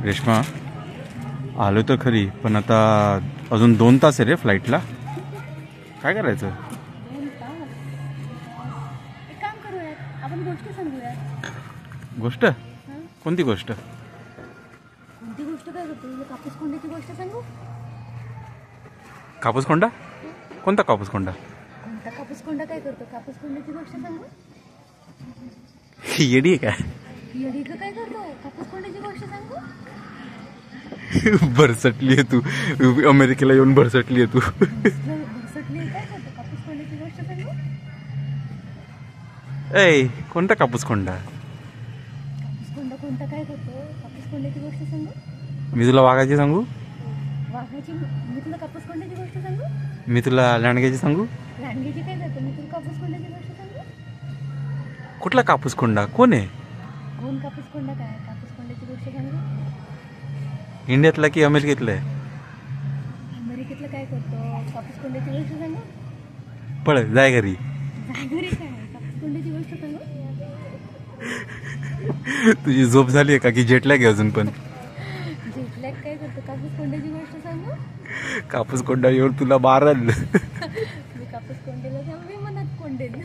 रेश्मा आलो तर खरी, पण आता अजून 2 तास आहे रे फ्लाईटला. काय करायचं? एक काम करूयात, आपण गोष्ट सांगूयात. गोष्ट? कोणती गोष्ट? कोणती गोष्ट काय करतो? कापूस कोंड्याची गोष्ट सांगू? कापूस कोंडा? कोणता कापूस कोंडा? कोणता कापूस कोंडा काय करतो? कापूस कोंड्याची गोष्ट सांगू? येडी आहे काय? येडी का काय करतो? कापूस कोंड्याची गोष्ट सांगू? भरसटली आहे तू, अमेरिकेला येऊन भरसटली आहे तू. भरसटली काय करतो? कापूस कोंड्याची गोष्ट सांगू? ऐ, कोणता कापूस कोंडा? कापूस कोंडा कोणता काय करतो? कापूस कोंड्याची गोष्ट सांगू? मी तुला वाघाची सांगू? वाघाची? मी तुला कापूस कोंड्याची गोष्ट सांगू? मी तुला लांडग्याची सांगू? लांडग्याची काय करतो? मी तुला कापूस कोंड्याची गोष्ट सांगू? कुठला कापूस कोंडा? कोण आहे? कोण कापूस कोंडा काय? कापूस कोंड्याची गोष्ट सांगू? इंडियातला की अमेरिकेतला आहे? अमेरिकेतलं काय करतो? कापूस कोंड्याची गोष्ट सांगू? पळ, जाय घरी. जागरी काय? कापूस कोंड्याची गोष्ट सांगू? तुझी झोप झाली आहे का की जेटलॅग आहे अजून पण? जेटलॅग काय करतो? कापूस कोंड्याची गोष्ट सांगू? कापूस कोंडा येऊन तुला मारल. मी कापूस कोंडेला सांगू, मी मनात कोंडेल.